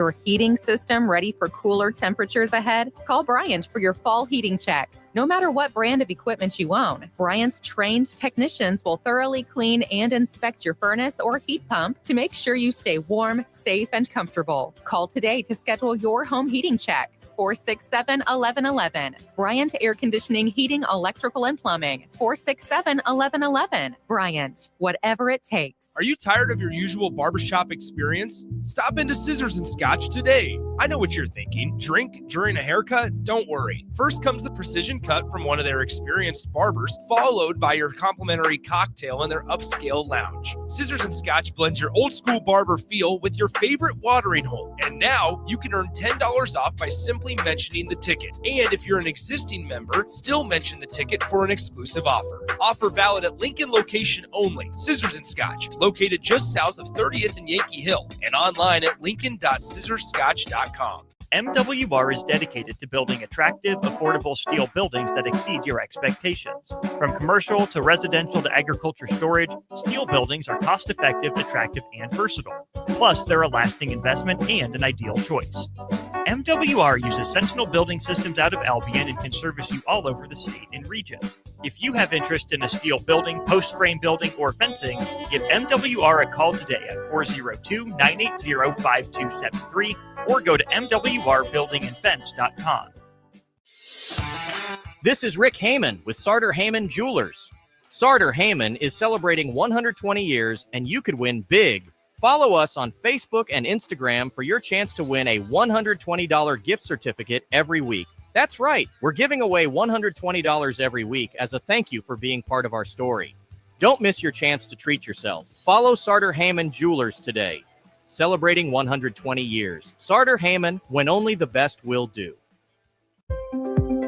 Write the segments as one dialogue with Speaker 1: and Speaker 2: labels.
Speaker 1: Your heating system ready for cooler temperatures ahead? Call Bryant for your fall heating check. No matter what brand of equipment you own, Bryant's trained technicians will thoroughly clean and inspect your furnace or heat pump to make sure you stay warm, safe, and comfortable. Call today to schedule your home heating check. 467-1111. Bryant Air Conditioning, Heating, Electrical, and Plumbing. 467-1111. Bryant, whatever it takes.
Speaker 2: Are you tired of your usual barbershop experience? Stop into Scissors and Scotch today. I know what you're thinking. Drink during a haircut? Don't worry. First comes the precision cut from one of their experienced barbers, followed by your complimentary cocktail in their upscale lounge. Scissors and Scotch blends your old school barber feel with your favorite watering hole. And now you can earn $10 off by simply mentioning the ticket. And if you're an existing member, still mention the ticket for an exclusive offer. Offer valid at Lincoln location only. Scissors and Scotch, located just south of 30th and Yankee Hill, and online at lincoln.scissorscotch.com.
Speaker 3: MWR is dedicated to building attractive, affordable steel buildings that exceed your expectations. From commercial to residential to agriculture storage, steel buildings are cost-effective, attractive, and versatile. Plus, they're a lasting investment and an ideal choice. MWR uses Sentinel Building Systems out of Albion and can service you all over the state and region. If you have interest in a steel building, post-frame building, or fencing, give MWR a call today at 402-980-5273 or go to mwrbuildingandfence.com.
Speaker 4: This is Rick Heyman with Sartor Heyman Jewelers. Sartor Heyman is celebrating 120 years, and you could win big. Follow us on Facebook and Instagram for your chance to win a $120 gift certificate every week. That's right, we're giving away $120 every week as a thank you for being part of our story. Don't miss your chance to treat yourself. Follow Sartor Heyman Jewelers today. Celebrating 120 years. Sartor Heyman, when only the best will do.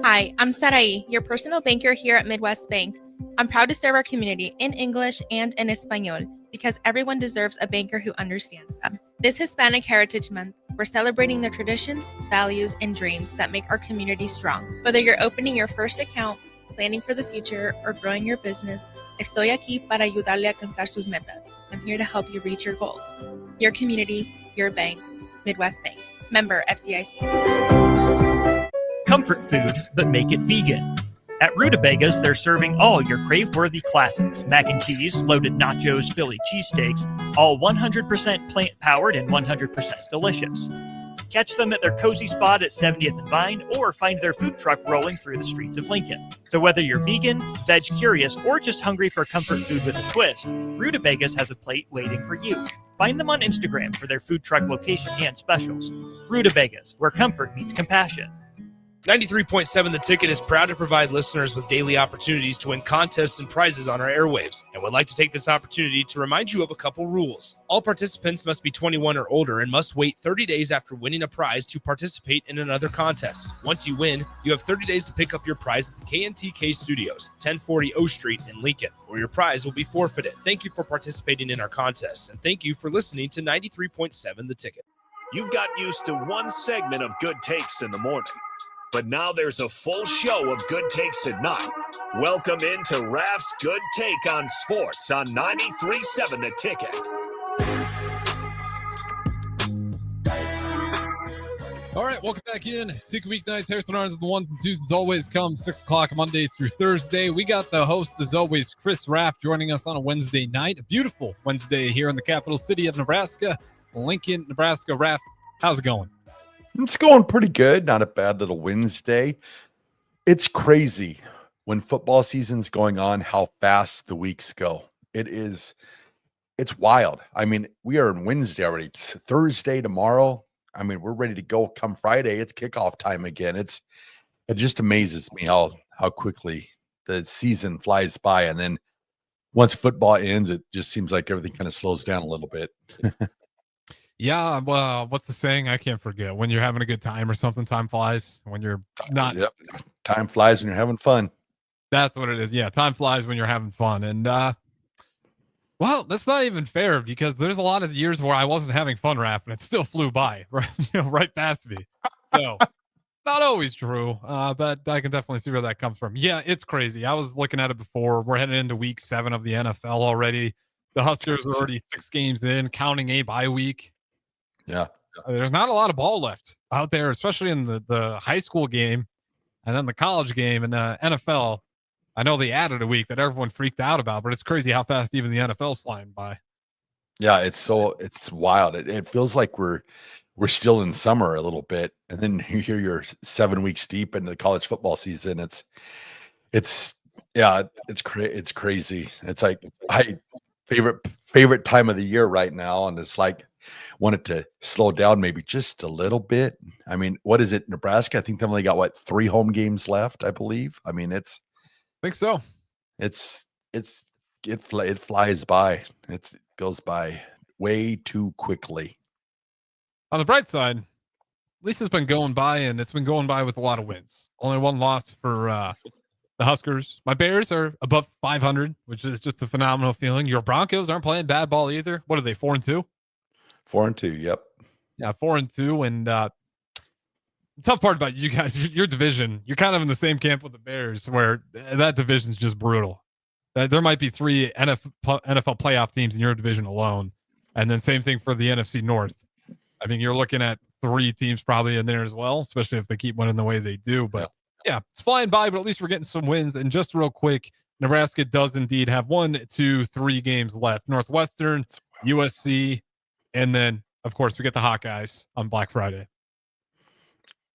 Speaker 5: Hi, I'm Sarai, your personal banker here at Midwest Bank. I'm proud to serve our community in English and in Espanol because everyone deserves a banker who understands them. This Hispanic Heritage Month, we're celebrating the traditions, values, and dreams that make our community strong. Whether you're opening your first account, planning for the future, or growing your business, estoy aquí para ayudarle a alcanzar sus metas. I'm here to help you reach your goals. Your community, your bank, Midwest Bank. Member FDIC.
Speaker 3: Comfort food, but make it vegan. At Rutabagas, they're serving all your crave-worthy classics. Mac and cheese, loaded nachos, Philly cheesesteaks, all 100% plant-powered and 100% delicious. Catch them at their cozy spot at 70th and Vine, or find their food truck rolling through the streets of Lincoln. So whether you're vegan, veg curious, or just hungry for comfort food with a twist, Rutabagas has a plate waiting for you. Find them on Instagram for their food truck location and specials. Rutabagas, where comfort meets compassion.
Speaker 2: 93.7 The Ticket is proud to provide listeners with daily opportunities to win contests and prizes on our airwaves, and would like to take this opportunity to remind you of a couple rules. All participants must be 21 or older and must wait 30 days after winning a prize to participate in another contest. Once you win, you have 30 days to pick up your prize at the KNTK Studios, 1040 O Street in Lincoln, or your prize will be forfeited. Thank you for participating in our contest, and thank you for listening to 93.7 The Ticket.
Speaker 6: You've got used to one segment of Good Takes in the morning, but now there's a full show of Good Takes at night. Welcome into Raff's Good Take on Sports on 93.7 The Ticket.
Speaker 7: All right, welcome back in. Ticket weeknights, Harrison Arns, the ones and twos as always come 6 o'clock Monday through Thursday. We got the host as always, Chris Raff, joining us on a Wednesday night. A beautiful Wednesday here in the capital city of Nebraska, Lincoln, Nebraska. Raff, how's it going?
Speaker 8: It's going pretty good. Not a bad little Wednesday. It's crazy when football season's going on, how fast the weeks go. It's wild. I mean, we are on Wednesday already. It's Thursday tomorrow. I mean, we're ready to go come Friday. It's kickoff time again. It just amazes me how quickly the season flies by. And then once football ends, it just seems like everything kind of slows down a little bit.
Speaker 7: Yeah, well, what's the saying? I can't forget. When you're having a good time or something, time flies. When you're not. Yep.
Speaker 8: Time flies when you're having fun.
Speaker 7: That's what it is. Yeah, time flies when you're having fun. And, well, that's not even fair because there's a lot of years where I wasn't having fun, Raff, and it still flew by, right past me. So, not always true, but I can definitely see where that comes from. Yeah, it's crazy. I was looking at it before. We're heading into week 7 of the NFL already. The Huskers are already 6 games in, counting a bye week.
Speaker 8: Yeah.
Speaker 7: there's not a lot of ball left out there, especially in the high school game and then the college game and the NFL. I know they added a week that everyone freaked out about, but it's crazy how fast even the NFL's flying by.
Speaker 8: Yeah, it's wild. It feels like we're still in summer a little bit, and then you hear you're 7 weeks deep into the college football season. It's yeah, it's crazy. It's like I favorite time of the year right now, and it's like want it to slow down maybe just a little bit. I mean, what is it, Nebraska? I think they've only got 3 home games left, I believe. I mean,
Speaker 7: I think so.
Speaker 8: it flies by. It goes by way too quickly.
Speaker 7: On the bright side, at least it's been going by, and it's been going by with a lot of wins. Only one loss for the Huskers. My Bears are above 500, which is just a phenomenal feeling. Your Broncos aren't playing bad ball either. What are they, 4-2?
Speaker 8: 4-2, yep.
Speaker 7: Yeah, 4-2. And the tough part about you guys, your division, you're kind of in the same camp with the Bears, where that division's just brutal. There might be 3 NFL playoff teams in your division alone. And then same thing for the NFC North. I mean, you're looking at 3 teams probably in there as well, especially if they keep winning the way they do. But yeah, it's flying by, but at least we're getting some wins. And just real quick, Nebraska does indeed have 1, 2, 3 games left. Northwestern, USC, and then, of course, we get the Hawkeyes on Black Friday.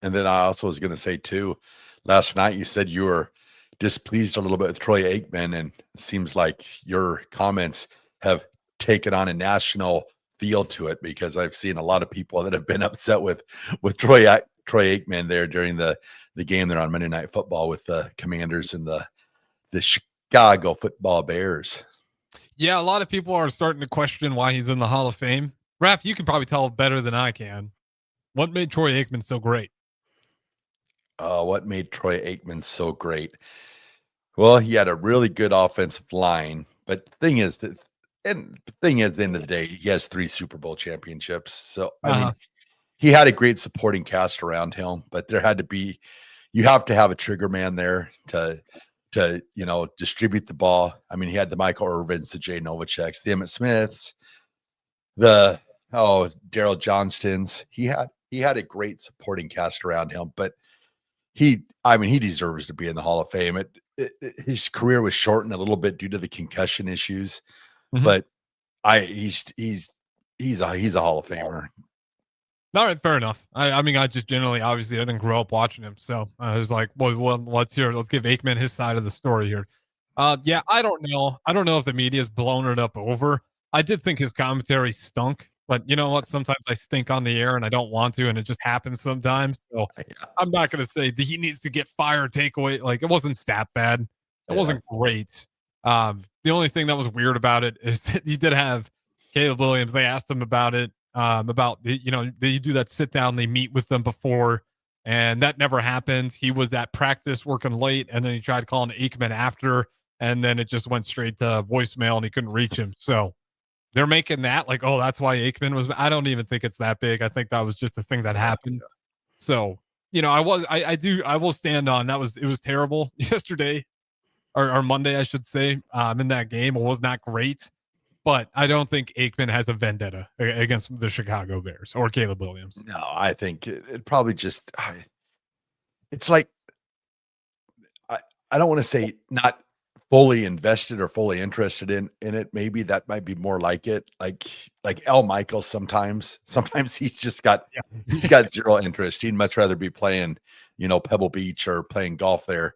Speaker 8: And then I also was going to say, too, last night you said you were displeased a little bit with Troy Aikman, and it seems like your comments have taken on a national feel to it, because I've seen a lot of people that have been upset with Troy Aikman there during the game there on Monday Night Football with the Commanders and the Chicago Football Bears.
Speaker 7: Yeah, a lot of people are starting to question why he's in the Hall of Fame. Raff, you can probably tell better than I can. What made Troy Aikman so great?
Speaker 8: What made Troy Aikman so great? Well, he had a really good offensive line, but the thing is, at the end of the day, he has 3 Super Bowl championships. So, I mean, he had a great supporting cast around him, but you have to have a trigger man there to distribute the ball. I mean, he had the Michael Irvins, the Jay Novaceks, the Emmitt Smiths, the Daryl Johnstons. He had a great supporting cast around him, but he deserves to be in the Hall of Fame. His career was shortened a little bit due to the concussion issues, but he's a Hall of Famer.
Speaker 7: All right, fair enough. I mean, I just generally, obviously, I didn't grow up watching him, so I was like, well, let's give Aikman his side of the story here. Yeah, I don't know. I don't know if the media's blown it up over. I did think his commentary stunk, but you know what? Sometimes I stink on the air and I don't want to, and it just happens sometimes. So I'm not going to say that he needs to get fired, take away. Like, it wasn't that bad. It wasn't great. The only thing that was weird about it is that he did have Caleb Williams. They asked him about it. They do that sit down, they meet with them before, and that never happened. He was at practice working late, and then he tried calling Aikman after, and then it just went straight to voicemail and he couldn't reach him. So they're making that like, oh, that's why Aikman was. I don't even think it's that big. I think that was just a thing that happened. So, I will stand on that. It was terrible yesterday or Monday, I should say, in that game. It was not great. But I don't think Aikman has a vendetta against the Chicago Bears or Caleb Williams.
Speaker 8: No, I think it probably just it's like I don't want to say not fully invested or fully interested in it. Maybe that might be more like it. Like Al Michaels sometimes he's just got he's got zero interest. He'd much rather be playing, Pebble Beach or playing golf there.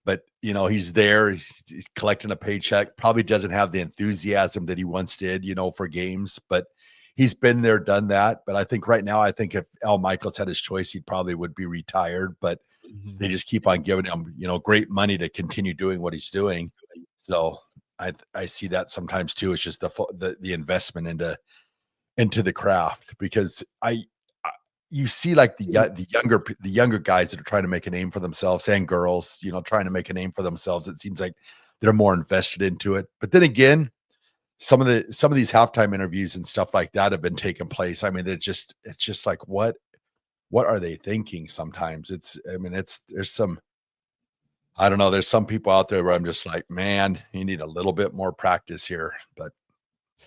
Speaker 8: But, he's there, he's collecting a paycheck, probably doesn't have the enthusiasm that he once did, for games, but he's been there, done that. But I think right now, if Al Michaels had his choice, he probably would be retired, but they just keep on giving him, great money to continue doing what he's doing. So I see that sometimes too. It's just the investment into the craft, because you see like the younger guys that are trying to make a name for themselves, and girls, trying to make a name for themselves. It seems like they're more invested into it. But then again, some of these halftime interviews and stuff like that have been taking place. I mean, it's just like, what are they thinking? Sometimes there's some people out there where I'm just like, man, you need a little bit more practice here. But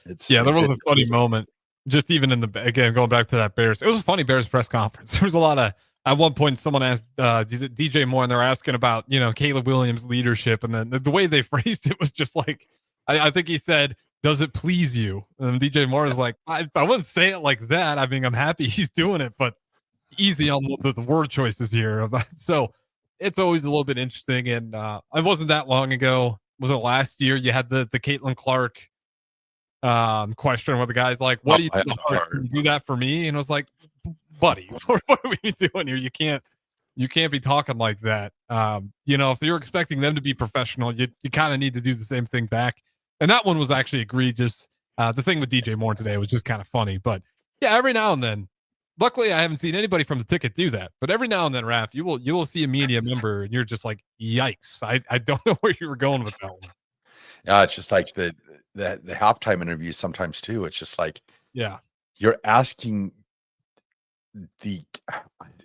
Speaker 8: there was a funny moment.
Speaker 7: just even in again, going back to that Bears, it was a funny Bears press conference. There was a lot of, at one point, someone asked DJ Moore, and they're asking about, Caleb Williams' leadership. And then the way they phrased it was just like, I think he said, "Does it please you?" And DJ Moore is like, I wouldn't say it like that. I mean, I'm happy he's doing it, but easy on the word choices here. So it's always a little bit interesting. And it wasn't that long ago. Was it last year? You had the Caitlin Clark question where the guy's like, "What do you do? Can you do that for me?" And I was like, "Buddy, what are we doing here? You can't be talking like that. If you're expecting them to be professional, you kind of need to do the same thing back." And that one was actually egregious. The thing with DJ Moore today was just kind of funny. But yeah, every now and then, luckily I haven't seen anybody from the ticket do that. But every now and then, Raff, you will see a media member and you're just like, yikes. I don't know where you were going with that one.
Speaker 8: Yeah, it's just like the halftime interviews sometimes too. It's just like,
Speaker 7: yeah,
Speaker 8: you're asking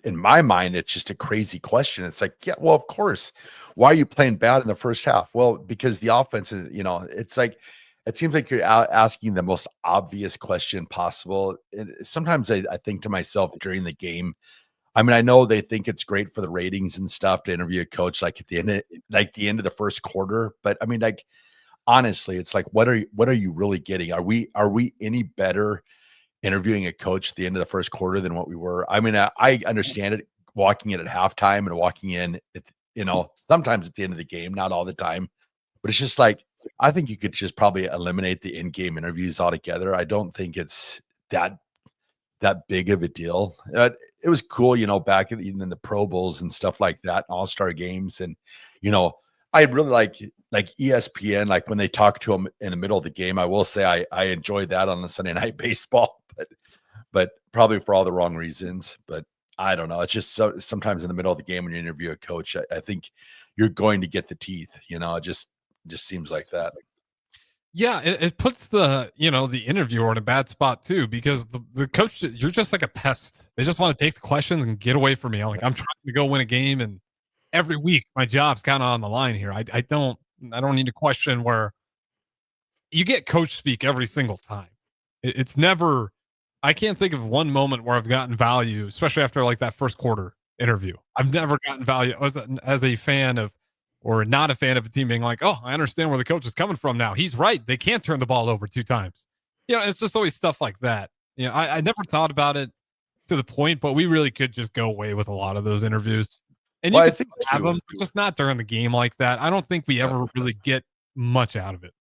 Speaker 8: in my mind, it's just a crazy question. It's like, yeah, well, of course. Why are you playing bad in the first half? Well, because the offense is, it's like, it seems like you're asking the most obvious question possible. And sometimes I think to myself during the game, I mean, I know they think it's great for the ratings and stuff to interview a coach like at the end of the first quarter, but I mean, like, honestly, it's like, what are you really getting? Are we any better interviewing a coach at the end of the first quarter than what we were? I mean, I understand it, walking in at halftime and walking in at, sometimes at the end of the game, not all the time, but it's just like, I think you could just probably eliminate the in-game interviews altogether. I don't think it's that big of a deal. It was cool, back in the Pro Bowls and stuff like that, All-Star games. And, I really like ESPN, like when they talk to him in the middle of the game. I will say I enjoy that on the Sunday Night Baseball, but probably for all the wrong reasons. But I don't know. It's just sometimes in the middle of the game when you interview a coach, I think you're going to get the teeth. It just seems like that.
Speaker 7: Yeah, it puts the interviewer in a bad spot too, because the coach, you're just like a pest. They just want to take the questions and get away from me. I'm trying to go win a game, and every week my job's kind of on the line here. I don't need a question where you get coach speak every single time. It's never. I can't think of one moment where I've gotten value, especially after like that first quarter interview. I've never gotten value as a fan of, or not a fan of a team being like, "Oh, I understand where the coach is coming from now. He's right. They can't turn the ball over 2 times." It's just always stuff like that. I never thought about it to the point, but we really could just go away with a lot of those interviews. And
Speaker 8: Well,
Speaker 7: you
Speaker 8: I
Speaker 7: can
Speaker 8: think
Speaker 7: have
Speaker 8: too,
Speaker 7: them, but just not during the game like that. I don't think we ever really get much out of it.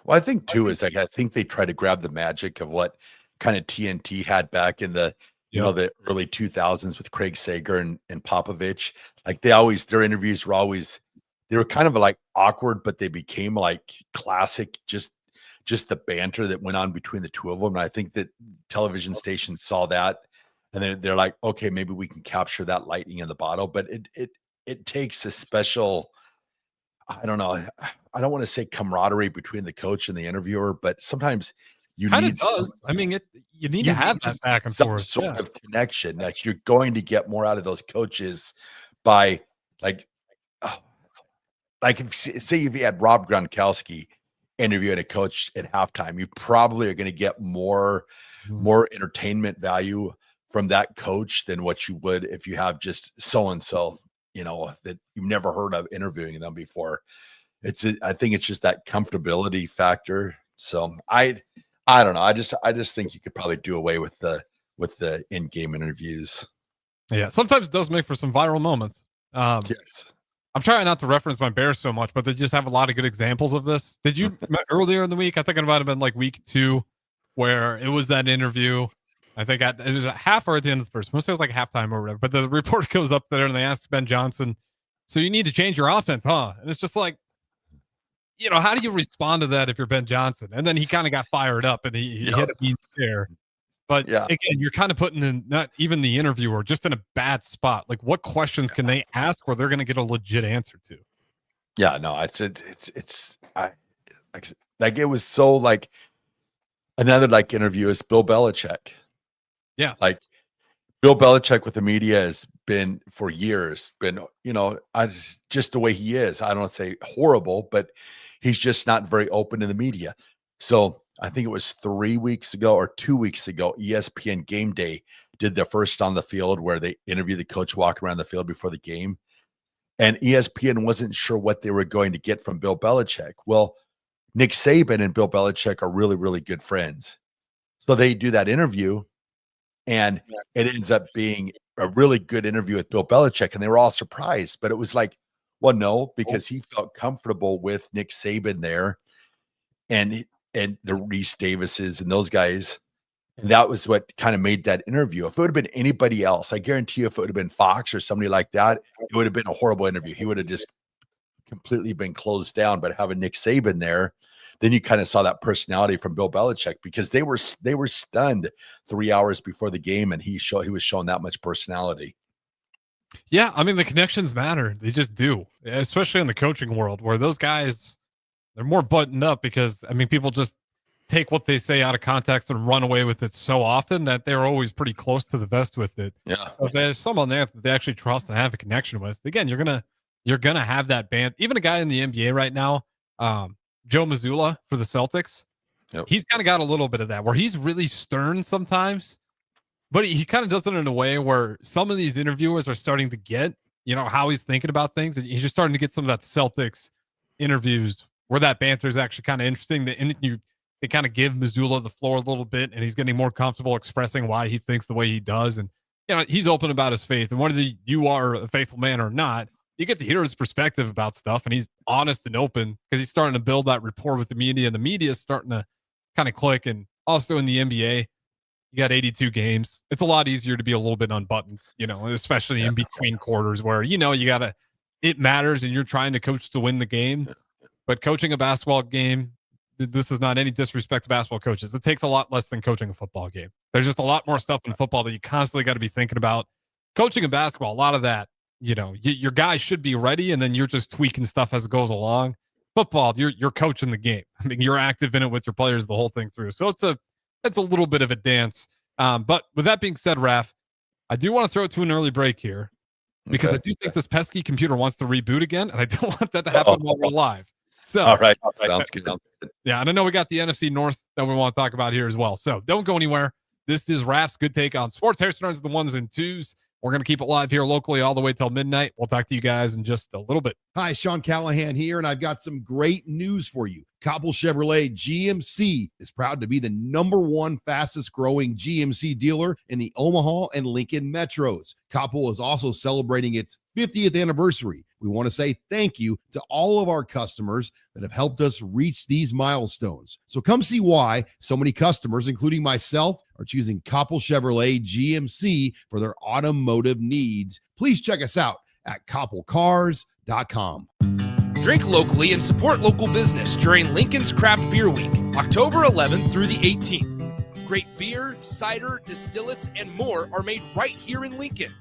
Speaker 8: Well, I think too is like, I think they try to grab the magic of what kind of TNT had back in the the early 2000s with Craig Sager and Popovich. Like their interviews were they were kind of like awkward, but they became like classic, just the banter that went on between the two of them. And I think that television stations saw that, and then they're like, okay, maybe we can capture that lightning in the bottle. But it takes a special, I don't know, I don't want to say camaraderie between the coach and the interviewer, but sometimes you
Speaker 7: Kind
Speaker 8: need
Speaker 7: of does. I mean, you need to have that back and
Speaker 8: some
Speaker 7: forth.
Speaker 8: sort of connection. Like you're going to get more out of those coaches by like say if you had Rob Gronkowski interviewing a coach at halftime, you probably are going to get more entertainment value from that coach than what you would if you have just so-and-so, that you've never heard of interviewing them before. I think it's just that comfortability factor. So I don't know. I just think you could probably do away with the in-game interviews.
Speaker 7: Yeah. Sometimes it does make for some viral moments.
Speaker 8: Yes.
Speaker 7: I'm trying not to reference my Bears so much, but they just have a lot of good examples of this. Did you earlier in the week? I think it might have been like week 2, where it was that interview. I think it was at half or at the end of the first. Most it was like halftime or whatever. But the reporter goes up there and they ask Ben Johnson, "So you need to change your offense, huh?" And it's just like, how do you respond to that if you're Ben Johnson? And then he kind of got fired up and he hit a mean chair. But again, you're kind of putting in not even the interviewer just in a bad spot. Like, what questions can they ask where they're going to get a legit answer to?
Speaker 8: Yeah, no, like it was so like another like interview is Bill Belichick.
Speaker 7: Yeah,
Speaker 8: like Bill Belichick with the media has been for years just the way he is. I don't say horrible, but he's just not very open to the media. So I think it was 3 weeks ago or 2 weeks ago, ESPN Game Day did the first on the field where they interview the coach walking around the field before the game. And ESPN wasn't sure what they were going to get from Bill Belichick. Well, Nick Saban and Bill Belichick are really, really good friends. So they do that interview, and it ends up being a really good interview with Bill Belichick, and they were all surprised. But it was like, well, no, because he felt comfortable with Nick Saban there and the Reese Davises and those guys. And that was what kind of made that interview. If it would have been anybody else, I guarantee you, if it would have been Fox or somebody like that, it would have been a horrible interview. He would have just completely been closed down. But having Nick Saban there, then you kind of saw that personality from Bill Belichick, because they were stunned 3 hours before the game, and he was showing that much personality.
Speaker 7: Yeah, I mean, the connections matter. They just do, especially in the coaching world, where those guys, they're more buttoned up because, I mean, people just take what they say out of context and run away with it so often that they're always pretty close to the vest with it.
Speaker 8: Yeah.
Speaker 7: So if there's someone there that they actually trust and have a connection with, again, you're gonna have that band. Even a guy in the NBA right now, Joe Mazzulla for the Celtics, he's kind of got a little bit of that, where he's really stern sometimes, but he kind of does it in a way where some of these interviewers are starting to get, how he's thinking about things. And he's just starting to get some of that Celtics interviews where that banter is actually kind of interesting. They kind of give Mazzulla the floor a little bit, and he's getting more comfortable expressing why he thinks the way he does. And, he's open about his faith, and whether you are a faithful man or not, you get to hear his perspective about stuff, and he's honest and open because he's starting to build that rapport with the media, and the media is starting to kind of click. And also in the NBA, you got 82 games. It's a lot easier to be a little bit unbuttoned, especially in between quarters where, it matters and you're trying to coach to win the game. But coaching a basketball game, this is not any disrespect to basketball coaches. It takes a lot less than coaching a football game. There's just a lot more stuff in football that you constantly got to be thinking about. Coaching in basketball, a lot of that, your guys should be ready, and then you're just tweaking stuff as it goes along. Football, you're coaching the game. I mean, you're active in it with your players the whole thing through. So it's a little bit of a dance. But with that being said, Raff, I do want to throw it to an early break here because I do think this pesky computer wants to reboot again, and I don't want that to happen while we're live. So,
Speaker 8: all right. Sounds good.
Speaker 7: Yeah, and I know we got the NFC North that we want to talk about here as well. So don't go anywhere. This is Raff's Good Take on Sports. Harrison Arns, the ones and twos. We're going to keep it live here locally all the way till midnight. We'll talk to you guys in just a little bit.
Speaker 9: Hi, Sean Callahan here, and I've got some great news for you. Koppel Chevrolet GMC is proud to be the #1 fastest growing GMC dealer in the Omaha and Lincoln metros. Koppel is also celebrating its 50th anniversary. We want to say thank you to all of our customers that have helped us reach these milestones. So come see why so many customers, including myself, are choosing Koppel Chevrolet GMC for their automotive needs. Please check us out at koppelcars.com.
Speaker 2: Drink locally and support local business during Lincoln's Craft Beer Week, October 11th through the 18th. Great beer, cider, distillates, and more are made right here in Lincoln.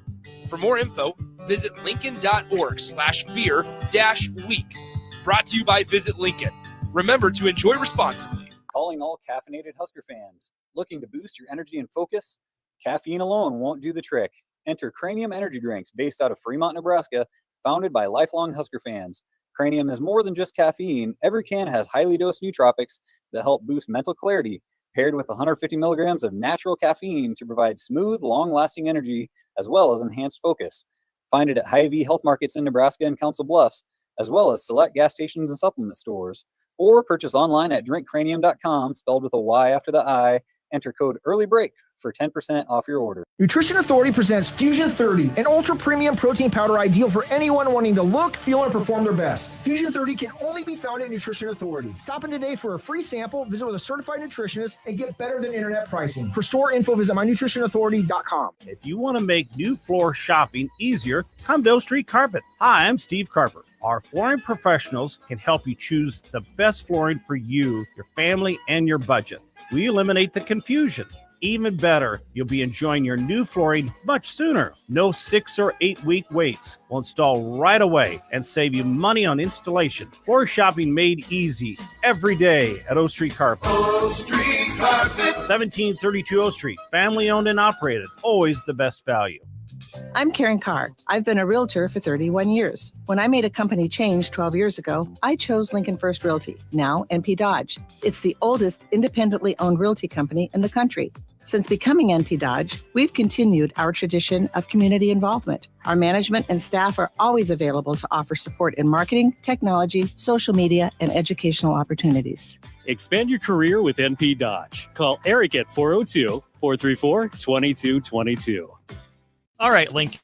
Speaker 2: For more info, visit lincoln.org/beer-week. Brought to you by Visit Lincoln. Remember to enjoy responsibly.
Speaker 10: Calling all caffeinated Husker fans. Looking to boost your energy and focus? Caffeine alone won't do the trick. Enter Cranium Energy Drinks based out of Fremont, Nebraska, founded by lifelong Husker fans. Cranium is more than just caffeine. Every can has highly dosed nootropics that help boost mental clarity, paired with 150 milligrams of natural caffeine to provide smooth, long-lasting energy as well as enhanced focus. Find it at Hy-Vee Health Markets in Nebraska and Council Bluffs, as well as select gas stations and supplement stores. Or purchase online at drinkcranium.com, spelled with a Y after the I. Enter code EARLYBREAK for 10% off your order.
Speaker 11: Nutrition Authority presents Fusion 30, an ultra premium protein powder ideal for anyone wanting to look, feel, and perform their best. Fusion 30 can only be found at Nutrition Authority. Stop in today for a free sample, visit with a certified nutritionist, and get better than internet pricing. For store info, visit mynutritionauthority.com.
Speaker 12: If you want to make new floor shopping easier, come to O Street Carpet. Hi, I'm Steve Carper. Our flooring professionals can help you choose the best flooring for you, your family, and your budget. We eliminate the confusion. Even better, you'll be enjoying your new flooring much sooner. No 6 or 8 week waits. We'll install right away and save you money on installation. Floor shopping made easy every day at O Street Carpet.
Speaker 13: O Street Carpet.
Speaker 12: 1732 O Street. Family owned and operated. Always the best value.
Speaker 13: I'm Karen Carr. I've been a realtor for 31 years. When I made a company change 12 years ago, I chose Lincoln First Realty, now NP Dodge. It's the oldest independently owned realty company in the country. Since becoming NP Dodge, we've continued our tradition of community involvement. Our management and staff are always available to offer support in marketing, technology, social media, and educational opportunities.
Speaker 14: Expand your career with NP Dodge. Call Eric at 402-434-2222.
Speaker 3: All right, Link.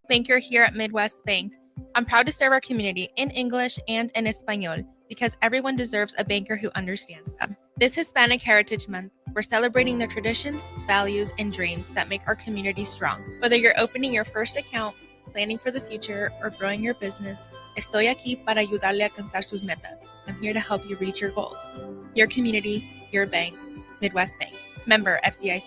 Speaker 5: Banker here at Midwest Bank. I'm proud to serve our community in English and in Espanol because everyone deserves a banker who understands them. This Hispanic Heritage Month, we're celebrating the traditions, values, and dreams that make our community strong. Whether you're opening your first account, planning for the future, or growing your business, estoy aquí para ayudarle a alcanzar sus metas. I'm here to help you reach your goals. Your community, your bank, Midwest Bank. Member FDIC.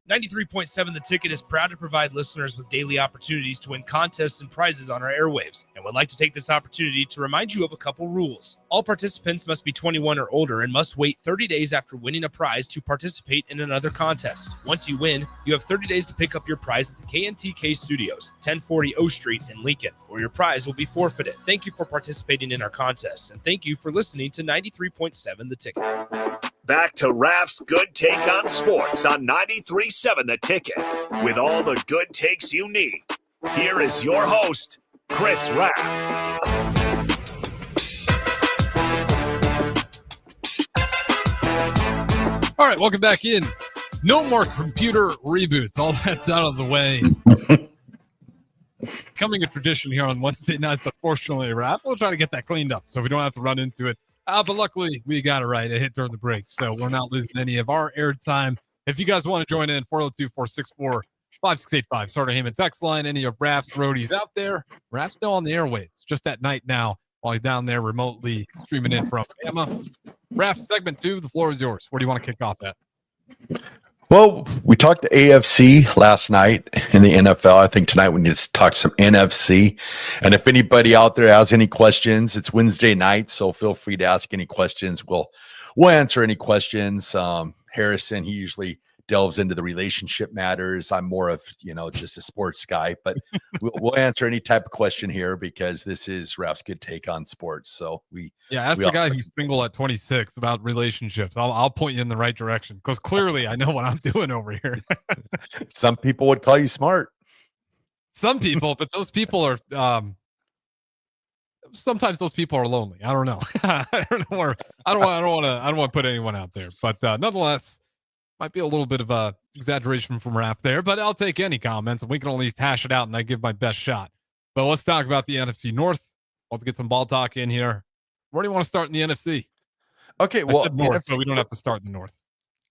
Speaker 2: 93.7 The Ticket is proud to provide listeners with daily opportunities to win contests and prizes on our airwaves, and would like to take this opportunity to remind you of a couple rules. All participants must be 21 or older and must wait 30 days after winning a prize to participate in another contest. Once you win, you have 30 days to pick up your prize at the KNTK Studios, 1040 O Street in Lincoln, or your prize will be forfeited. Thank you for participating in our contests, and thank you for listening to 93.7 The Ticket.
Speaker 6: Back to Raff's Good Take on Sports on 93.7 The Ticket, with all the good takes you need. Here is your host, Chris Raff.
Speaker 7: All right, welcome back in. No more computer reboots. All that's out of the way. Becoming a tradition here on Wednesday nights, unfortunately, Raff. We'll try to get that cleaned up so we don't have to run into it. But luckily, we got it right. It hit during the break, so we're not losing any of our airtime. If you guys want to join in, 402-464-5685. Starter Heyman text line. Any of Raff's roadies out there? Raff's still on the airwaves, just at night now while he's down there remotely streaming in from Bama. Raff, segment 2, the floor is yours. Where do you want to kick off at?
Speaker 8: Well, we talked to AFC last night in the NFL. I think tonight we need to talk some NFC. And if anybody out there has any questions, it's Wednesday night, so feel free to ask any questions. We'll answer any questions. Harrison, he usually delves into the relationship matters. I'm more of, just a sports guy, but we'll answer any type of question here because this is Raff's Good Take on Sports. So
Speaker 7: ask the guy who's single at 26 about relationships. I'll point you in the right direction because clearly I know what I'm doing over here.
Speaker 8: Some people would call you smart.
Speaker 7: Some people, but those people are sometimes those people are lonely. I don't know. I don't know where, I don't want to put anyone out there, but nonetheless, might be a little bit of a exaggeration from Raff there, but I'll take any comments and we can at least hash it out and I give my best shot. But let's talk about the NFC North. Let's get some ball talk in here. Where do you want to start in the NFC?
Speaker 8: Okay,
Speaker 7: I
Speaker 8: well,
Speaker 7: said North, so we don't have to start in the North.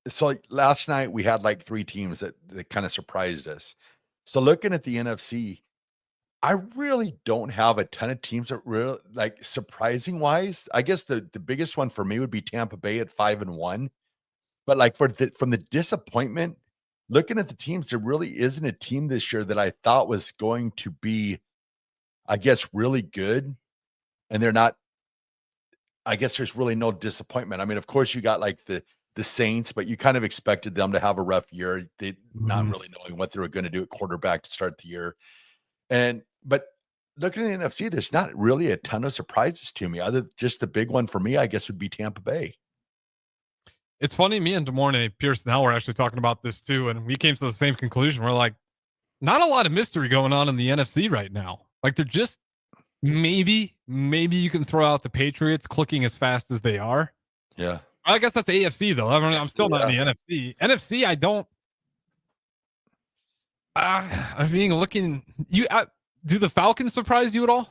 Speaker 8: So like, last night we had like 3 teams that kind of surprised us. So looking at the NFC, I really don't have a ton of teams that really like surprising wise. I guess the biggest one for me would be Tampa Bay at 5-1. But like from the disappointment, looking at the teams, there really isn't a team this year that I thought was going to be, I guess, really good. And they're not. I guess there's really no disappointment. I mean, of course, you got like the Saints, but you kind of expected them to have a rough year. They not really knowing what they were going to do at quarterback to start the year. But looking at the NFC, there's not really a ton of surprises to me. Other just the big one for me, I guess, would be Tampa Bay.
Speaker 7: It's funny, me and DeMornay Pierce now were actually talking about this too, and we came to the same conclusion. We're like, not a lot of mystery going on in the NFC right now. Like they're just maybe you can throw out the Patriots clicking as fast as they are.
Speaker 8: Yeah.
Speaker 7: I guess that's the AFC though. I'm still not in the NFC. NFC, I don't. I mean, looking do the Falcons surprise you at all?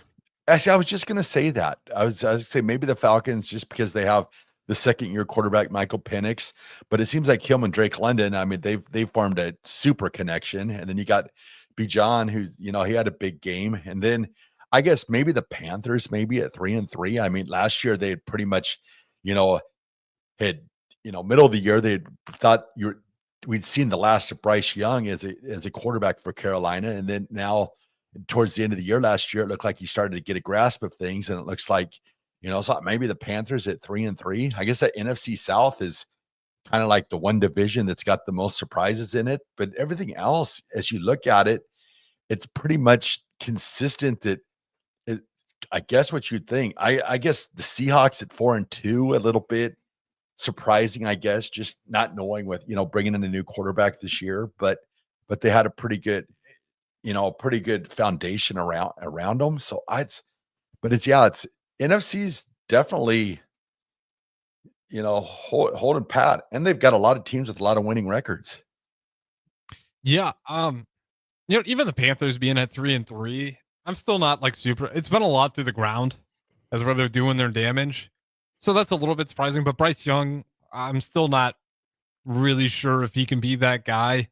Speaker 8: Actually, I was just going to say that. I was going to say maybe the Falcons just because they have the second-year quarterback Michael Penix, but it seems like him and Drake London. I mean, they've formed a super connection, and then you got Bijan, who he had a big game, and then I guess maybe the Panthers maybe at 3-3. I mean, last year they had pretty much, had middle of the year they thought we'd seen the last of Bryce Young as a quarterback for Carolina, and then now towards the end of the year last year, it looked like he started to get a grasp of things, and it looks like so maybe the Panthers at 3-3. I guess that NFC South is kind of like the one division that's got the most surprises in it, but everything else, as you look at it, it's pretty much consistent. I guess what you'd think. I guess the Seahawks at 4-2, a little bit surprising, I guess, just not knowing with bringing in a new quarterback this year, but they had a pretty good foundation around them. So it's NFC's definitely holding pat, and they've got a lot of teams with a lot of winning records.
Speaker 7: Yeah, even the Panthers being at 3-3, I'm still not like super. It's been a lot through the ground as where they're doing their damage. So that's a little bit surprising, but Bryce Young, I'm still not really sure if he can be that guy.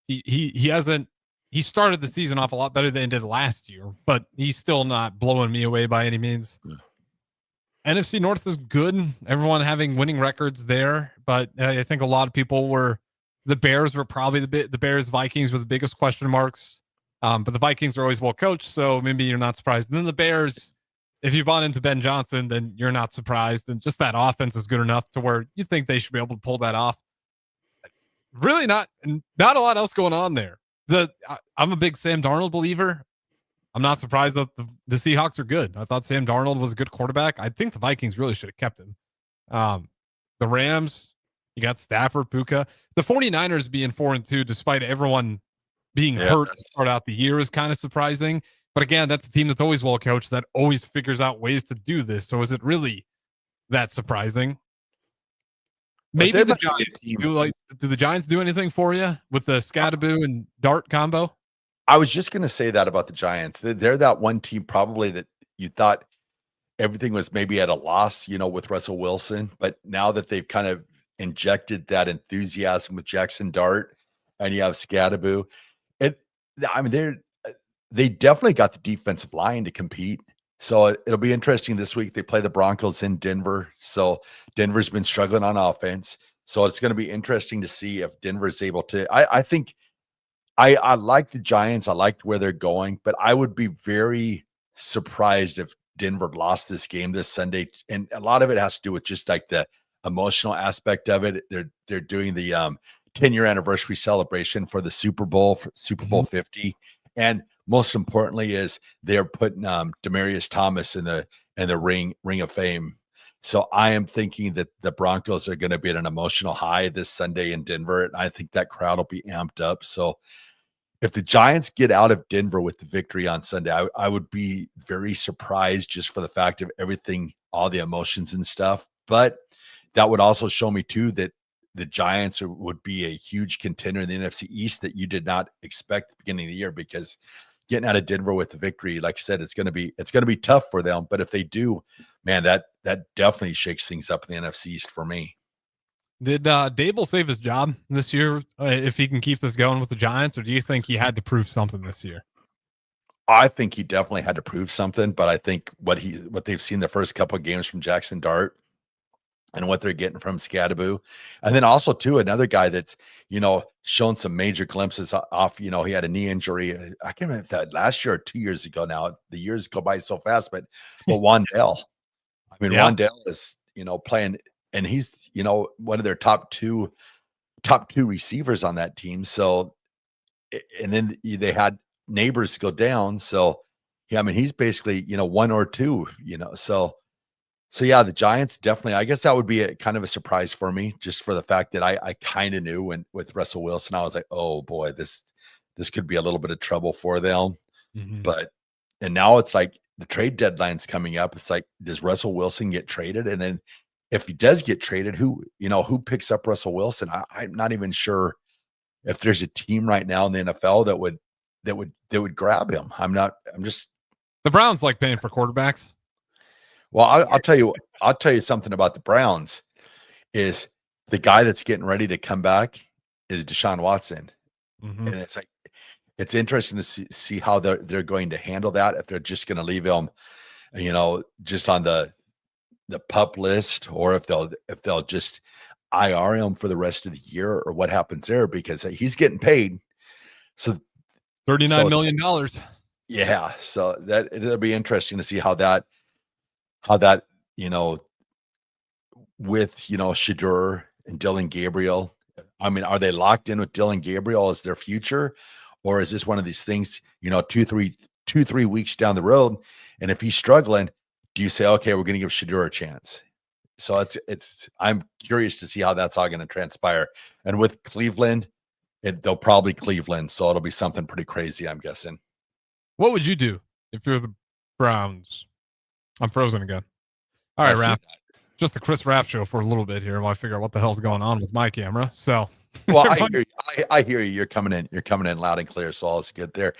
Speaker 7: He hasn't. He started the season off a lot better than he did last year, but he's still not blowing me away by any means. Yeah. NFC North is good. Everyone having winning records there, but I think a lot of people the Bears were probably the Bears Vikings were the biggest question marks. But the Vikings are always well coached, so maybe you're not surprised. And then the Bears, if you bought into Ben Johnson, then you're not surprised. And just that offense is good enough to where you think they should be able to pull that off. Really not a lot else going on there. I'm a big Sam Darnold believer. I'm not surprised that the Seahawks are good. I thought Sam Darnold was a good quarterback. I think the Vikings really should have kept him. The Rams, you got Stafford, Puka. The 49ers being 4-2, despite everyone being hurt to start out the year, is kind of surprising. But again, that's a team that's always well coached, that always figures out ways to do this. So is it really that surprising? Maybe the Giants do the Giants do anything for you with the Scadaboo and Dart combo?
Speaker 8: I was just going to say that about the Giants. They're that one team probably that you thought everything was maybe at a loss, with Russell Wilson. But now that they've kind of injected that enthusiasm with Jackson Dart and you have Scadaboo, they definitely got the defensive line to compete. So it'll be interesting this week. They play the Broncos in Denver. So Denver's been struggling on offense. So it's going to be interesting to see if Denver's able to. I think I like the Giants. I liked where they're going, but I would be very surprised if Denver lost this game this Sunday. And a lot of it has to do with just like the emotional aspect of it. They're doing the 10-year anniversary celebration for the Super Bowl 50. And most importantly is they're putting Demaryius Thomas in the ring of fame. So I am thinking that the Broncos are going to be at an emotional high this Sunday in Denver. And I think that crowd will be amped up. So if the Giants get out of Denver with the victory on Sunday, I would be very surprised just for the fact of everything, all the emotions and stuff. But that would also show me too that the Giants would be a huge contender in the NFC East that you did not expect at the beginning of the year, because getting out of Denver with the victory, like I said, it's going to be tough for them. But if they do, man, that definitely shakes things up in the NFC East for me.
Speaker 7: Did Dable save his job this year if he can keep this going with the Giants, or do you think he had to prove something this year?
Speaker 8: I think he definitely had to prove something, but I think what they've seen the first couple of games from Jackson Dart and what they're getting from Scadaboo, and then also too another guy that's shown some major glimpses off. He had a knee injury. I can't remember if that last year or 2 years ago. Now the years go by so fast, but Wandell. I mean,
Speaker 7: Yeah.
Speaker 8: Wandell is playing. And he's, one of their top two receivers on that team. So, and then they had Neighbors go down. So, yeah, I mean, he's basically, one or two, so yeah, the Giants definitely, I guess that would be a kind of a surprise for me, just for the fact that I kind of knew with Russell Wilson, I was like, oh boy, this could be a little bit of trouble for them.
Speaker 7: Mm-hmm.
Speaker 8: And now it's like the trade deadline's coming up. It's like, does Russell Wilson get traded? And then, if he does get traded, who picks up Russell Wilson? I'm not even sure if there's a team right now in the NFL that would grab him. I'm just.
Speaker 7: The Browns like paying for quarterbacks.
Speaker 8: Well, I'll tell you something about the Browns is the guy that's getting ready to come back is Deshaun Watson.
Speaker 7: Mm-hmm.
Speaker 8: And it's like, it's interesting to see how they're going to handle that. If they're just going to leave him, just on the PUP list, or if they'll just IR him for the rest of the year, or what happens there, because he's getting paid. So
Speaker 7: $39 million.
Speaker 8: Yeah. So it'll be interesting to see how that, with, Shedeur and Dylan Gabriel. I mean, are they locked in with Dylan Gabriel as their future, or is this one of these things, 2-3 weeks down the road? And if he's struggling, do you say, okay, we're going to give Shedeur a chance? So I'm curious to see how that's all going to transpire. And with Cleveland, they'll probably Cleveland. So it'll be something pretty crazy, I'm guessing.
Speaker 7: What would you do if you're the Browns? I'm frozen again. All right, Raff. Just the Chris Raff show for a little bit here while I figure out what the hell's going on with my camera. So,
Speaker 8: well, I hear you. You're coming in loud and clear. So all's good there.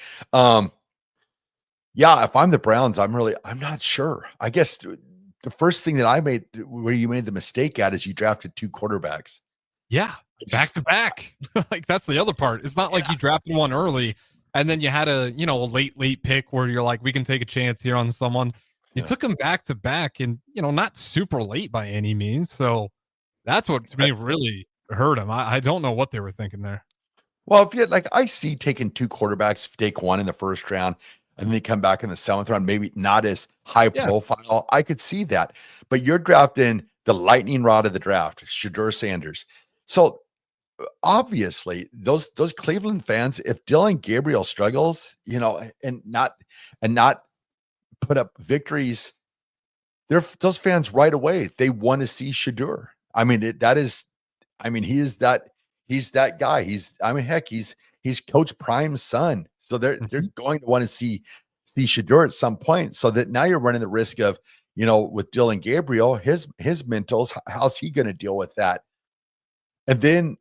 Speaker 8: Yeah, if I'm the Browns, I'm not sure. I guess the first thing that where you made the mistake at is you drafted 2 quarterbacks.
Speaker 7: Yeah, back to back. Like, that's the other part. It's not like you drafted one early and then you had a late pick where you're like, we can take a chance here on someone. You took him back to back, and not super late by any means. So that's what to me really hurt him. I don't know what they were thinking there.
Speaker 8: Well, if you I see taking 2 quarterbacks, take one in the first round, and then you come back in the 7th round, maybe not as high profile. I could see that. But you're drafting the lightning rod of the draft, Shedeur Sanders. So obviously, those Cleveland fans, if Dylan Gabriel struggles, and not put up victories, those fans right away, they want to see Shedeur. I mean, he's that guy. He's Coach Prime's son. So they're going to want to see Shedeur at some point, so that now you're running the risk of, with Dylan Gabriel, his mentals, how's he going to deal with that? And then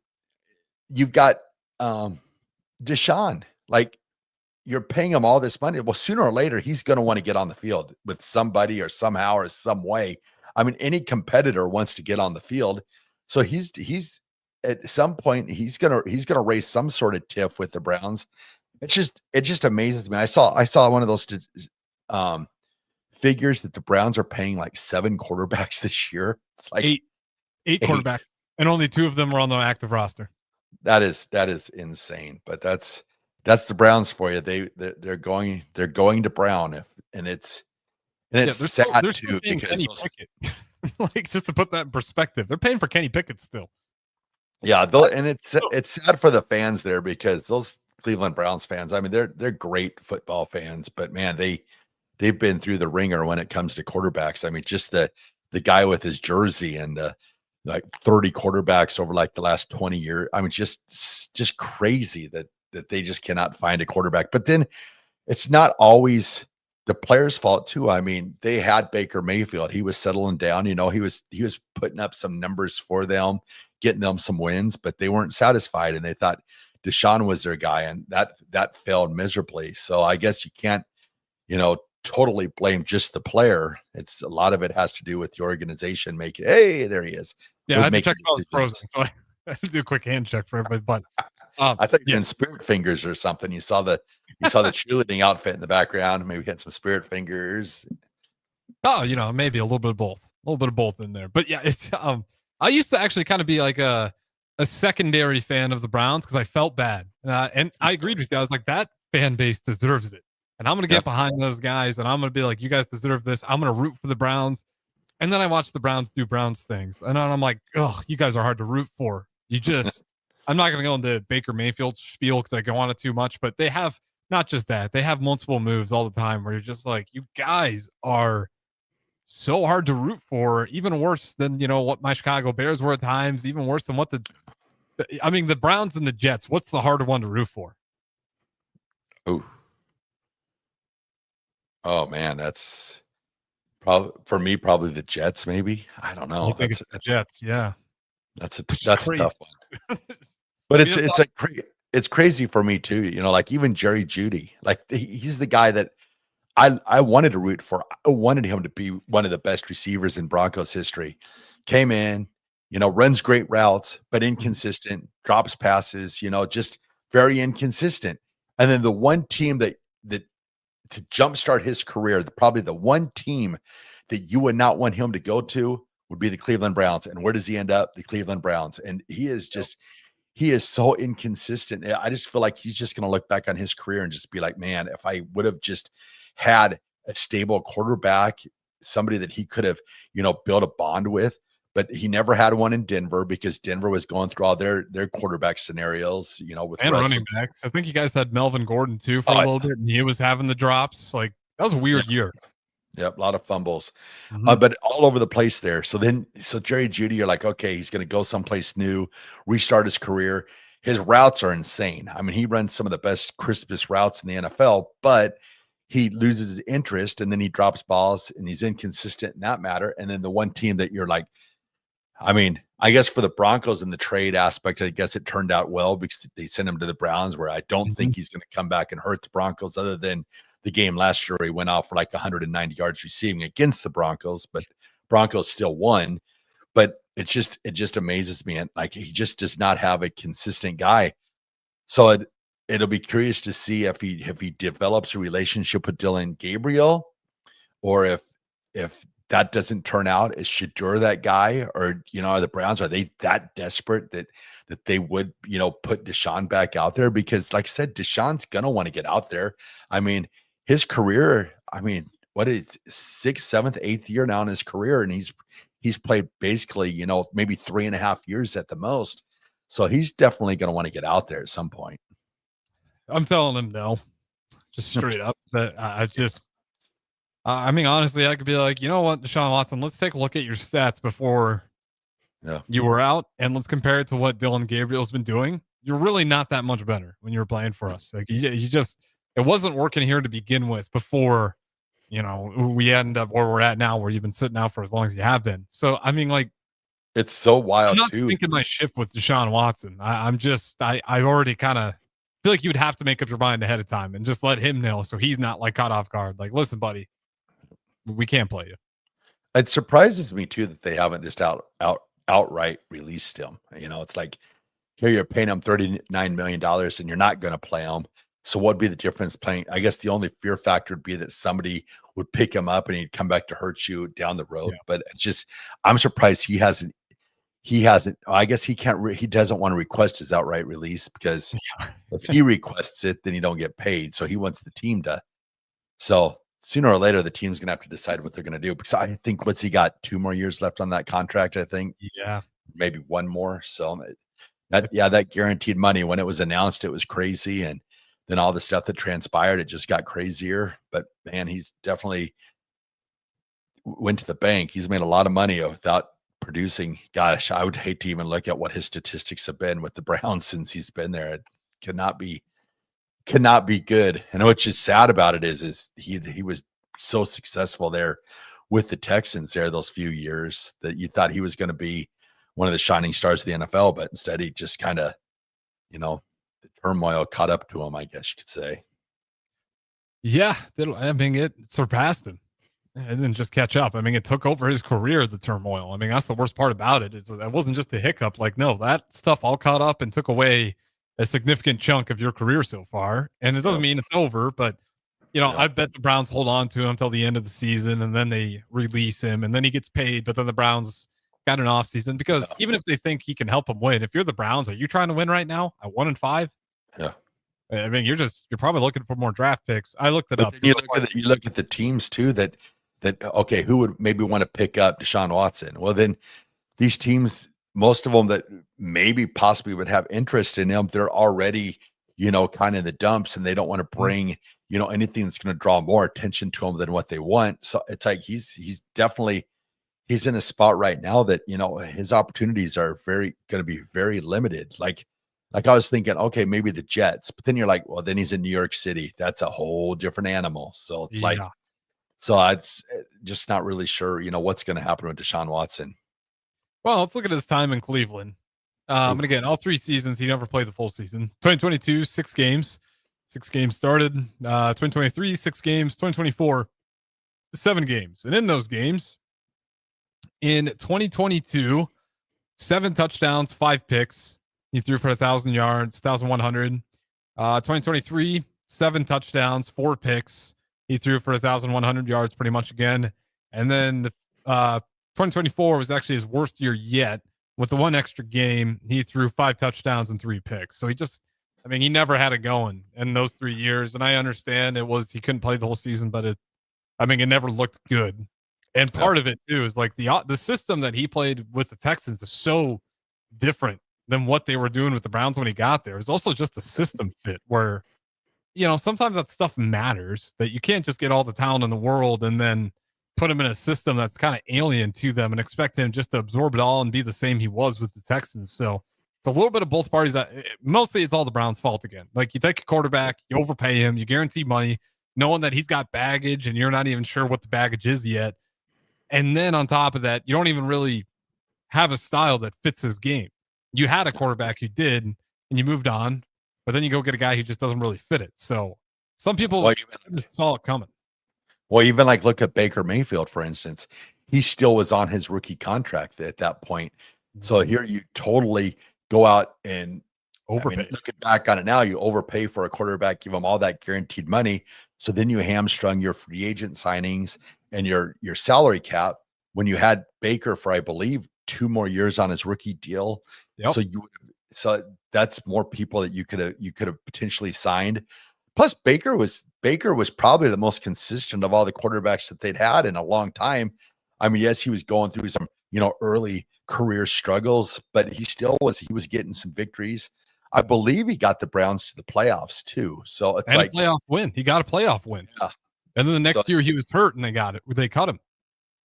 Speaker 8: you've got Deshaun, you're paying him all this money. Well, sooner or later, he's going to want to get on the field with somebody or somehow or some way. I mean, any competitor wants to get on the field. So he's at some point, he's gonna raise some sort of tiff with the Browns. It just amazes me. I saw one of those figures that the Browns are paying 7 quarterbacks this year. It's like
Speaker 7: eight quarterbacks, and only 2 of them are on the active roster.
Speaker 8: That is insane. But that's the Browns for you. They're going to Brown, it's sad too, because
Speaker 7: just to put that in perspective, they're paying for Kenny Pickett still.
Speaker 8: Yeah, and it's sad for the fans there, because those Cleveland Browns fans, I mean, they're great football fans, but man, they've been through the ringer when it comes to quarterbacks. I mean, just the guy with his jersey and 30 quarterbacks over the last 20 years. I mean, just crazy that that they just cannot find a quarterback. But then it's not always the players' fault too. I mean, they had Baker Mayfield. He was settling down. You know, he was putting up some numbers for them, getting them some wins, but they weren't satisfied, and they thought Deshaun was their guy, and that failed miserably. So I guess you can't, totally blame just the player. It's a lot of it has to do with the organization making. Hey, there he is.
Speaker 7: Yeah, I had to check if I was frozen, so I had to do a quick hand check for everybody. But
Speaker 8: I thought you were in Spirit Fingers or something. You saw the cheerleading outfit in the background. Maybe had some Spirit Fingers.
Speaker 7: Oh, maybe a little bit of both in there. But yeah, it's I used to actually kind of be like a secondary fan of the Browns because I felt bad, and I agreed with you. I was like, that fan base deserves it, and I'm gonna get behind those guys, and I'm gonna be like, you guys deserve this. I'm gonna root for the Browns. And then I watch the Browns do Browns things, and I'm like, oh, you guys are hard to root for. You just, I'm not going to go into Baker Mayfield spiel because I go on it too much, but they have not just that, they have multiple moves all the time where you're just like, you guys are so hard to root for, even worse than, what my Chicago Bears were at times, even worse than what the Browns and the Jets. What's the harder one to root for?
Speaker 8: Oh man, that's for me, probably the Jets, maybe. I don't know.
Speaker 7: I think it's the Jets, yeah.
Speaker 8: That's a tough one. But it's crazy for me too. Like even Jerry Jeudy, like he's the guy that I wanted to root for. I wanted him to be one of the best receivers in Broncos history. Came in, runs great routes, but inconsistent, drops passes, just very inconsistent. And then the one team that to jumpstart his career, probably the one team that you would not want him to go to would be the Cleveland Browns. And where does he end up? The Cleveland Browns. And he is so inconsistent. I just feel like he's just going to look back on his career and just be like, man, if I would have just had a stable quarterback, somebody that he could have, built a bond with. But he never had one in Denver because Denver was going through all their quarterback scenarios, with
Speaker 7: running backs. I think you guys had Melvin Gordon too for a little bit, and he was having the drops. Like that was a weird year.
Speaker 8: Yep, a lot of fumbles, but all over the place there. So Jerry Jeudy, you're like, okay, he's going to go someplace new, restart his career. His routes are insane. I mean, he runs some of the best, crispest routes in the NFL, but he loses his interest, and then he drops balls, and he's inconsistent in that matter. And then the one team that you're like, I mean, I guess for the Broncos in the trade aspect, I guess it turned out well because they sent him to the Browns, where I don't think he's going to come back and hurt the Broncos other than the game last year. He went off for like 190 yards receiving against the Broncos, but Broncos still won. But it just amazes me. And like, he just does not have a consistent guy. So it'll be curious to see if he develops a relationship with Dylan Gabriel, or if that doesn't turn out, is Shedeur that guy? Or, are the Browns, are they that desperate that they would, put Deshaun back out there? Because like I said, Deshaun's going to want to get out there. I mean, his career, what is 6th, 7th, 8th year now in his career. And he's played basically, maybe 3.5 years at the most. So he's definitely going to want to get out there at some point.
Speaker 7: I'm telling him no, just straight up. But honestly, I could be like, you know what, Deshaun Watson, let's take a look at your stats before you were out, and let's compare it to what Dylan Gabriel's been doing. You're really not that much better when you were playing for us. Like it wasn't working here to begin with before, we end up where we're at now, where you've been sitting out for as long as you have been. So,
Speaker 8: it's so wild.
Speaker 7: I'm not sinking my ship with Deshaun Watson. I've already kind of feel like you would have to make up your mind ahead of time and just let him know, so he's not like caught off guard. Like, listen, buddy, we can't play you.
Speaker 8: It surprises me too that they haven't just outright released him. It's like, here you're paying him $39 million and you're not going to play him. So what'd be the difference playing? I guess the only fear factor would be that somebody would pick him up and he'd come back to hurt you down the road. Yeah. But I'm surprised he hasn't. I guess he doesn't want to request his outright release, because if he requests it, then he don't get paid. So he wants the team to. So sooner or later, the team's going to have to decide what they're going to do, because I think what's he got 2 more years left on that contract, I think.
Speaker 7: Yeah.
Speaker 8: Maybe 1 more. So that guaranteed money, when it was announced, it was crazy. And then all the stuff that transpired, it just got crazier. But man, he's definitely went to the bank. He's made a lot of money without producing. Gosh, I would hate to even look at what his statistics have been with the Browns since he's been there. It cannot be cannot be good. And which is sad about it is he was so successful there with the Texans there those few years that you thought he was going to be one of the shining stars of the NFL, but instead he just kind of, the turmoil caught up to him, I guess you could say.
Speaker 7: Yeah, I mean, it surpassed him. It didn't just catch up. I mean, it took over his career, the turmoil. I mean, that's the worst part about it. Is that wasn't just a hiccup. Like, no, that stuff all caught up and took away a significant chunk of your career so far. And it doesn't mean it's over, but I bet the Browns hold on to him until the end of the season, and then they release him, and then he gets paid. But then the Browns got an off season because even if they think he can help them win, if you're the Browns, are you trying to win right now at 1-5?
Speaker 8: Yeah.
Speaker 7: I mean, you're probably looking for more draft picks. I looked it up.
Speaker 8: You look at the teams too that okay, who would maybe want to pick up Deshaun Watson? Well, then these teams, most of them that maybe possibly would have interest in him, they're already, kind of in the dumps, and they don't want to bring, anything that's going to draw more attention to him than what they want. So it's like he's definitely in a spot right now that, his opportunities are going to be very limited. Like I was thinking, okay, maybe the Jets, but then you're like, well, then he's in New York City. That's a whole different animal. So it's so it's just not really sure, what's going to happen with Deshaun Watson.
Speaker 7: Well, let's look at his time in Cleveland. And again, all 3 seasons, he never played the full season. 2022, 6 games. 6 games started. 2023, 6 games. 2024, 7 games. And in those games, in 2022, 7 touchdowns, 5 picks. He threw for 1,000 yards, 1,100. 2023, 7 touchdowns, 4 picks. He threw for 1,100 yards pretty much again. And then 2024 was actually his worst year yet. With the 1 extra game, he threw 5 touchdowns and 3 picks. So he never had it going in those 3 years. And I understand he couldn't play the whole season, but it never looked good. And part of it too is like the system that he played with the Texans is so different than what they were doing with the Browns when he got there. It's also just a system fit where, sometimes that stuff matters, that you can't just get all the talent in the world and then put him in a system that's kind of alien to them and expect him just to absorb it all and be the same he was with the Texans. So it's a little bit of both parties. Mostly it's all the Browns' fault again. Like, you take a quarterback, you overpay him, you guarantee money, knowing that he's got baggage and you're not even sure what the baggage is yet. And then on top of that, you don't even really have a style that fits his game. You had a quarterback who did, and you moved on, but then you go get a guy who just doesn't really fit it. So some people just saw it coming.
Speaker 8: Well, even like look at Baker Mayfield, for instance. He still was on his rookie contract at that point. So here you totally go out and overpay. Looking back on it now, you overpay for a quarterback, give him all that guaranteed money. So then you hamstrung your free agent signings and your salary cap when you had Baker for, I believe, 2 more years on his rookie deal.
Speaker 7: Yep.
Speaker 8: So that's more people that you could have potentially signed. Plus Baker was probably the most consistent of all the quarterbacks that they'd had in a long time. I mean, yes, he was going through some, early career struggles, but he was getting some victories. I believe he got the Browns to the playoffs too. So it's like
Speaker 7: a playoff win. He got a playoff win. Yeah. And then the next year he was hurt and they cut him.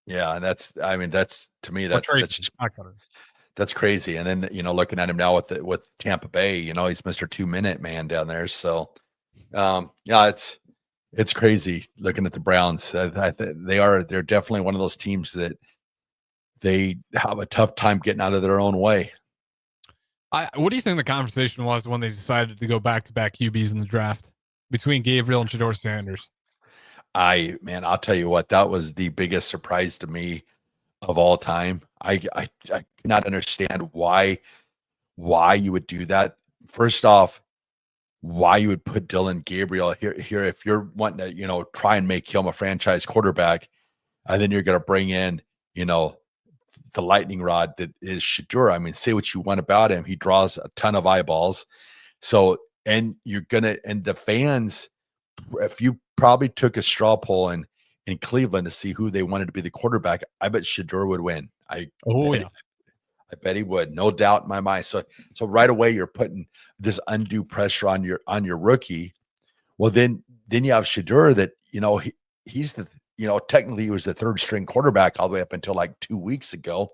Speaker 8: Yeah. And that's to me, that's crazy. And then, looking at him now with Tampa Bay, he's Mr. 2-minute man down there. So it's crazy looking at the Browns. They're definitely one of those teams that they have a tough time getting out of their own way.
Speaker 7: What do you think the conversation was when they decided to go back-to-back QBs in the draft between Gabriel and Shedeur Sanders?
Speaker 8: I'll tell you what, that was the biggest surprise to me of all time. I cannot understand why you would do that. First off, why you would put Dylan Gabriel here if you're wanting to, try and make him a franchise quarterback, and then you're going to bring in, the lightning rod that is Shedeur. I mean, say what you want about him. He draws a ton of eyeballs. So, and the fans, if you probably took a straw poll in Cleveland to see who they wanted to be the quarterback, I bet Shedeur would win. I bet he would, no doubt in my mind. So right away you're putting this undue pressure on your rookie. Well, then you have Shedeur that, he's the, technically he was the 3rd string quarterback all the way up until like 2 weeks ago.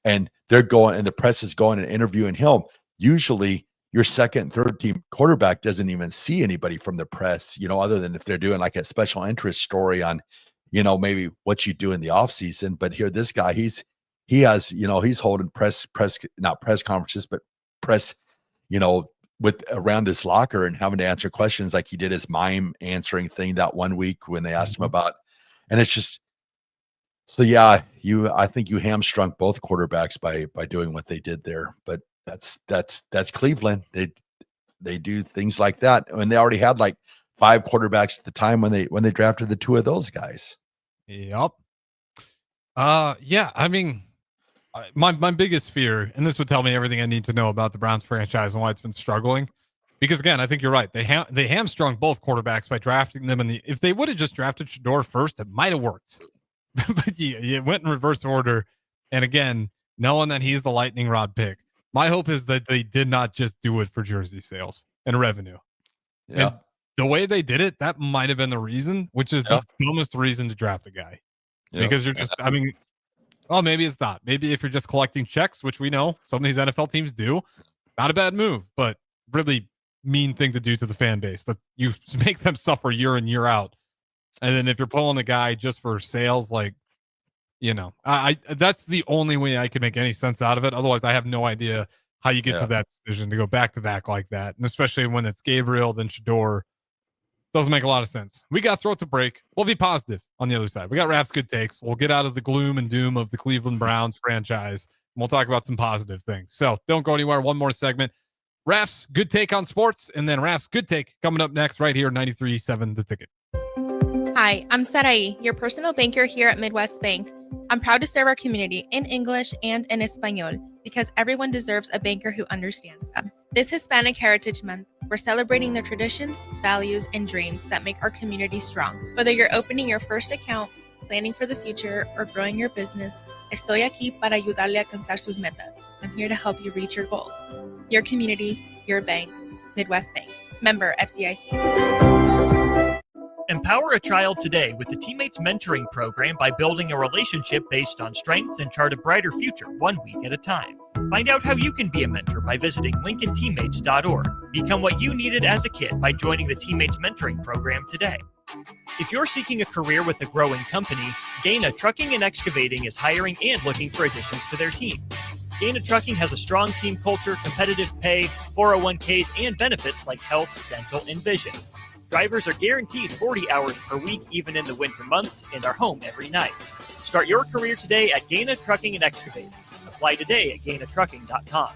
Speaker 8: And they're going, and the press is going and interviewing him. Usually, your second, third team quarterback doesn't even see anybody from the press, other than if they're doing like a special interest story on, maybe what you do in the off season. But here, this guy, he has, he's holding not press conferences, but press, with around his locker and having to answer questions like he did his mime answering thing that one week when they asked him about, and it's just, so yeah, I think you hamstrung both quarterbacks by doing what they did there. But that's Cleveland. They do things like that. And they already had like 5 quarterbacks at the time when they drafted the 2 of those guys.
Speaker 7: Yep. Yeah, I mean, my biggest fear, and this would tell me everything I need to know about the Browns franchise and why it's been struggling, because again, I think you're right. They hamstrung both quarterbacks by drafting them if they would have just drafted Shador first, it might have worked. But you went in reverse order, and again, knowing that he's the lightning rod pick, my hope is that they did not just do it for jersey sales and revenue.
Speaker 8: Yeah.
Speaker 7: And the way they did it, that might have been the reason, which is the dumbest reason to draft a guy. Yeah. Because you're just, I mean, well, maybe it's not. Maybe if you're just collecting checks, which we know some of these NFL teams do, not a bad move, but really mean thing to do to the fan base, that you make them suffer year in, year out. And then if you're pulling a guy just for sales, like, I that's the only way I can make any sense out of it. Otherwise, I have no idea how you get to that decision to go back to back like that. And especially when it's Gabriel, then Shador, doesn't make a lot of sense. We got to throw it to break. We'll be positive on the other side. We got Raff's good takes. We'll get out of the gloom and doom of the Cleveland Browns franchise. And we'll talk about some positive things. So don't go anywhere. One more segment. Raff's good take on sports, and then Raff's good take coming up next right here, 93.7 The Ticket.
Speaker 5: Hi, I'm Sarai, your personal banker here at Midwest Bank. I'm proud to serve our community in English and in Espanol because everyone deserves a banker who understands them. This Hispanic Heritage Month, we're celebrating the traditions, values, and dreams that make our community strong. Whether you're opening your first account, planning for the future, or growing your business, estoy aquí para ayudarle a alcanzar sus metas. I'm here to help you reach your goals. Your community, your bank, Midwest Bank. Member FDIC.
Speaker 3: Empower a child today with the Teammates Mentoring Program by building a relationship based on strengths and chart a brighter future 1 week at a time. Find out how you can be a mentor by visiting LincolnTeammates.org. Become what you needed as a kid by joining the Teammates Mentoring Program today. If you're seeking a career with a growing company, Gaina Trucking and Excavating is hiring and looking for additions to their team. Gaina Trucking has a strong team culture, competitive pay, 401ks, and benefits like health, dental, and vision. Drivers are guaranteed 40 hours per week, even in the winter months, and are home every night. Start your career today at Gaina Trucking and Excavating. Apply today at GainaTrucking.com.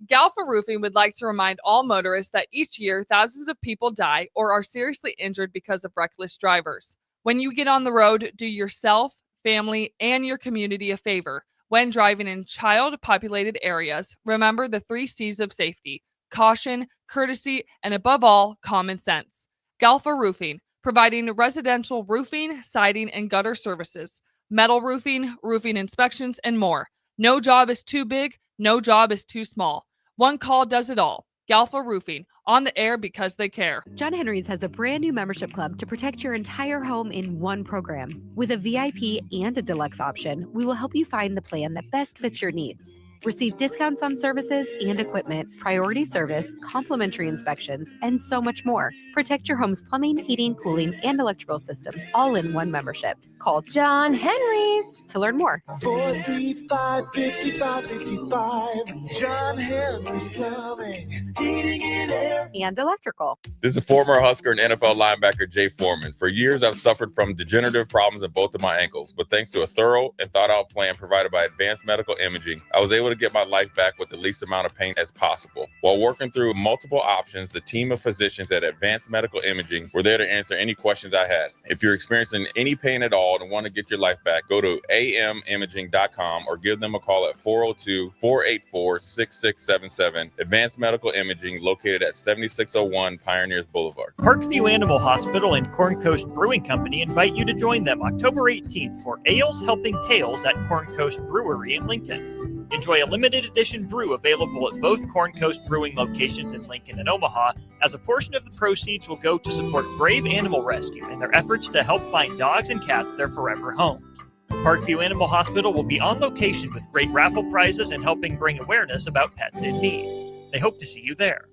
Speaker 15: Galfa Roofing would like to remind all motorists that each year thousands of people die or are seriously injured because of reckless drivers. When you get on the road, do yourself, family, and your community a favor. When driving in child-populated areas, remember the 3 C's of safety: caution, courtesy, and above all, common sense. Galfa Roofing, providing residential roofing, siding, and gutter services, metal roofing, roofing inspections, and more. No job is too big, no job is too small. One call does it all. Galfa Roofing, on the air because they care.
Speaker 16: John Henry's has a brand new membership club to protect your entire home in one program. With a VIP and a deluxe option, we will help you find the plan that best fits your needs. Receive discounts on services and equipment, priority service, complimentary inspections, and so much more. Protect your home's plumbing, heating, cooling, and electrical systems all in one membership. Call John Henry's to learn more.
Speaker 17: 435-5555. John Henry's Plumbing, Heating and Air,
Speaker 16: and Electrical.
Speaker 18: This is former Husker and NFL linebacker Jay Foreman. For years, I've suffered from degenerative problems in both of my ankles, but thanks to a thorough and thought-out plan provided by Advanced Medical Imaging, I was able to get my life back with the least amount of pain as possible. While working through multiple options, the team of physicians at Advanced Medical Imaging were there to answer any questions I had. If you're experiencing any pain at all and want to get your life back, go to amimaging.com or give them a call at 402-484-6677. Advanced Medical Imaging, located at 7601 Pioneers Boulevard.
Speaker 3: Parkview Animal Hospital and Corn Coast Brewing Company invite you to join them October 18th for Ales Helping Tales at Corn Coast Brewery in Lincoln. Enjoy a limited edition brew available at both Corn Coast Brewing locations in Lincoln and Omaha, as a portion of the proceeds will go to support Brave Animal Rescue in their efforts to help find dogs and cats their forever homes. Parkview Animal Hospital will be on location with great raffle prizes and helping bring awareness about pets in need. They hope to see you there.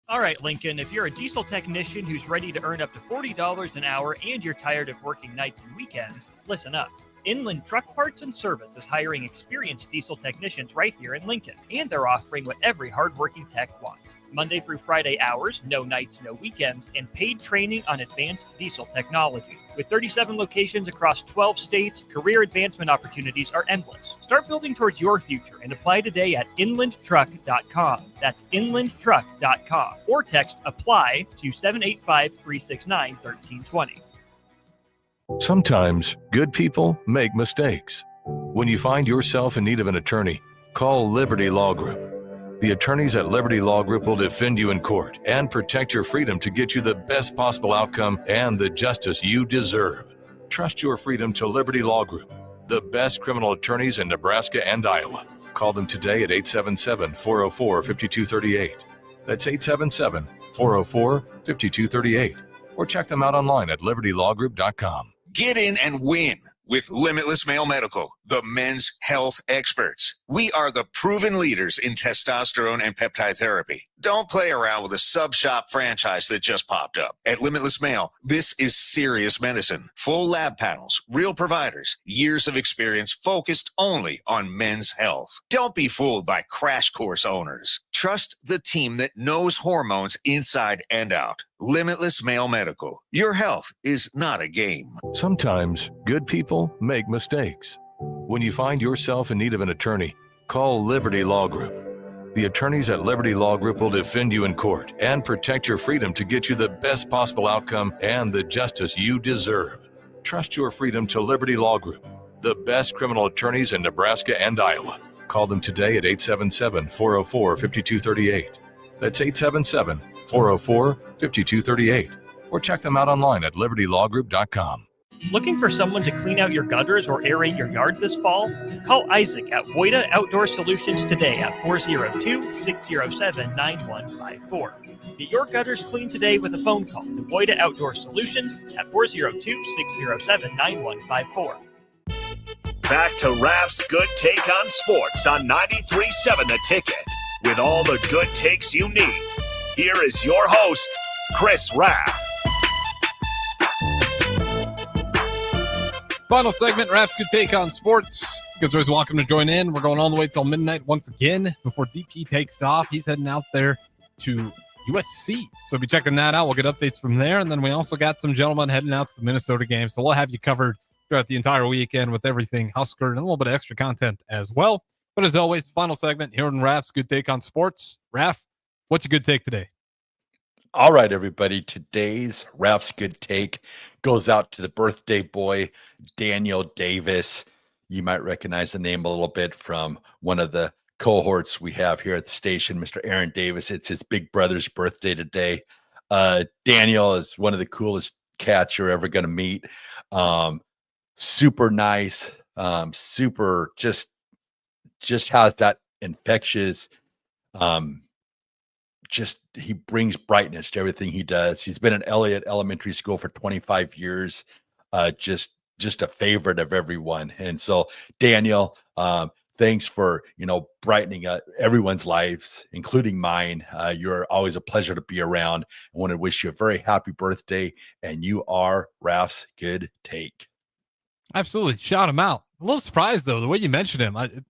Speaker 3: All right, Lincoln, if you're a diesel technician who's ready to earn up to $40 an hour and you're tired of working nights and weekends, listen up. Inland Truck Parts and Service is hiring experienced diesel technicians right here in Lincoln, and they're offering what every hardworking tech wants. Monday through Friday hours, no nights, no weekends, and paid training on advanced diesel technology. With 37 locations across 12 states, career advancement opportunities are endless. Start building towards your future and apply today at inlandtruck.com. That's inlandtruck.com. Or text APPLY to 785-369-1320.
Speaker 19: Sometimes good people make mistakes. When you find yourself in need of an attorney, call Liberty Law Group. The attorneys at Liberty Law Group will defend you in court and protect your freedom to get you the best possible outcome and the justice you deserve. Trust your freedom to Liberty Law Group, the best criminal attorneys in Nebraska and Iowa. Call them today at 877-404-5238. That's 877-404-5238. Or check them out online at libertylawgroup.com.
Speaker 20: Get in and win with Limitless Male Medical, the men's health experts. We are the proven leaders in testosterone and peptide therapy. Don't play around with a sub-shop franchise that just popped up. At Limitless Male, this is serious medicine. Full lab panels, real providers, years of experience focused only on men's health. Don't be fooled by crash course owners. Trust the team that knows hormones inside and out. Limitless Male Medical. Your health is not a game.
Speaker 19: Sometimes good people make mistakes. When you find yourself in need of an attorney, call Liberty Law Group. The attorneys at Liberty Law Group will defend you in court and protect your freedom to get you the best possible outcome and the justice you deserve. Trust your freedom to Liberty Law Group, the best criminal attorneys in Nebraska and Iowa. Call them today at 877-404-5238. That's 877-404-5238. Or check them out online at libertylawgroup.com.
Speaker 3: Looking for someone to clean out your gutters or aerate your yard this fall? Call Isaac at Woida Outdoor Solutions today at 402-607-9154. Get your gutters cleaned today with a phone call to Woida Outdoor Solutions at 402-607-9154.
Speaker 6: Back to Raff's Good Take on Sports on 93.7 The Ticket. With all the good takes you need, here is your host, Chris Raff.
Speaker 7: Final segment, Raff's Good Take on Sports. You guys are always welcome to join in. We're going all the way till midnight once again before DP takes off. He's heading out there to UFC. So be checking that out. We'll get updates from there. And then we also got some gentlemen heading out to the Minnesota game. So we'll have you covered throughout the entire weekend with everything Husker and a little bit of extra content as well. But as always, final segment here on Raff's Good Take on Sports. Raff, what's your good take today?
Speaker 8: All right, everybody. Today's Raff's Good Take goes out to the birthday boy, Daniel Davis. You might recognize the name a little bit from one of the cohorts we have here at the station, Mr. Aaron Davis. It's his big brother's birthday today. Daniel is one of the coolest cats you're ever going to meet. Super nice, super just has that infectious, he brings brightness to everything he does. He's been in Elliott Elementary School for 25 years, just a favorite of everyone. And so Daniel, thanks for, brightening up everyone's lives, including mine. You're always a pleasure to be around. I want to wish you a very happy birthday, and you are Raff's Good Take.
Speaker 7: Absolutely. Shout him out. A little surprised, though, the way you mentioned him. It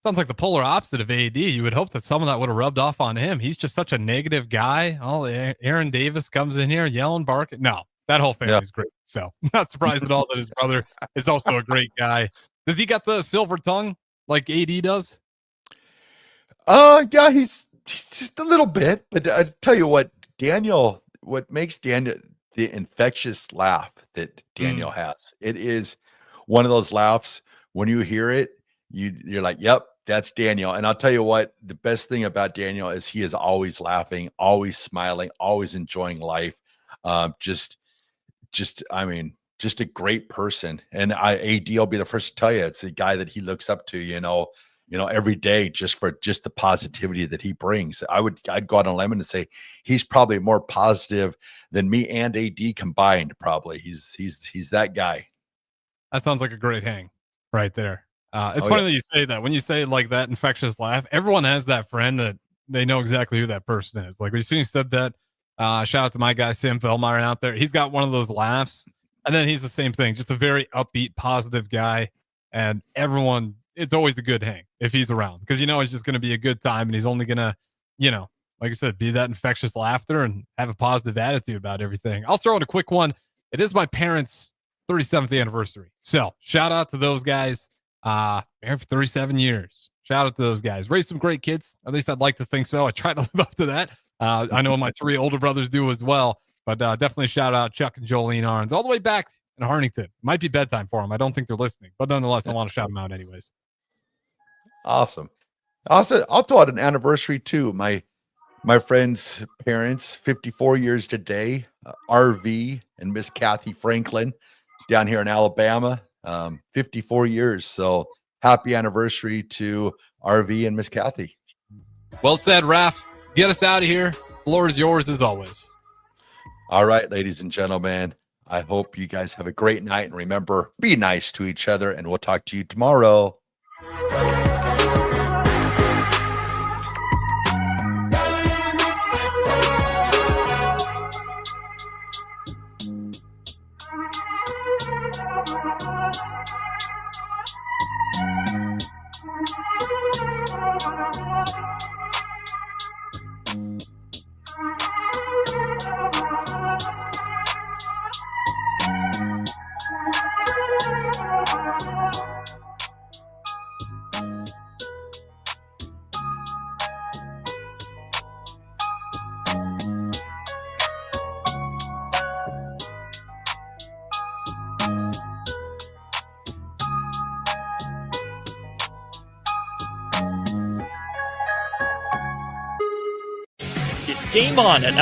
Speaker 7: sounds like the polar opposite of AD. You would hope that some of that would have rubbed off on him. He's just such a negative guy. Aaron Davis comes in here yelling, barking. No, that whole family's great. So not surprised at all that his brother is also a great guy. Does he got the silver tongue like AD does?
Speaker 8: Yeah, he's just a little bit. But I tell you what, Daniel, what makes Daniel the infectious laugh that Daniel has, it is one of those laughs when you hear it, you're like, yep, that's Daniel. And I'll tell you what, the best thing about Daniel is he is always laughing, always smiling, always enjoying life. Just a great person. And AD will be the first to tell you, it's the guy that he looks up to, every day, just for the positivity that he brings. I'd go out on a limb and say he's probably more positive than me and AD combined. Probably he's that guy.
Speaker 7: That sounds like a great hang right there. It's funny that you say that. When you say like that infectious laugh, everyone has that friend that they know exactly who that person is. Like, as soon as you said that, shout out to my guy, Sam Velmeyer out there. He's got one of those laughs. And then he's the same thing, just a very upbeat, positive guy. And everyone, it's always a good hang if he's around because it's just going to be a good time. And he's only going to, like I said, be that infectious laughter and have a positive attitude about everything. I'll throw in a quick one. It is my parents' 37th anniversary. So shout out to those guys. Married for 37 years. Shout out to those guys. Raised some great kids. At least I'd like to think so. I try to live up to that. I know my 3 older brothers do as well. But definitely shout out Chuck and Jolene Arns all the way back in Harnington. Might be bedtime for them. I don't think they're listening. But nonetheless, I want to shout them out anyways.
Speaker 8: Awesome. Also, I'll throw out an anniversary too. My friend's parents, 54 years today, RV and Miss Kathy Franklin down here in Alabama, 54 years. So happy anniversary to RV and Miss Kathy.
Speaker 7: Well said, Raff. Get us out of here. Floor is yours as always.
Speaker 8: All right, ladies and gentlemen, I hope you guys have a great night. And remember, be nice to each other, and we'll talk to you tomorrow.
Speaker 3: It's game on at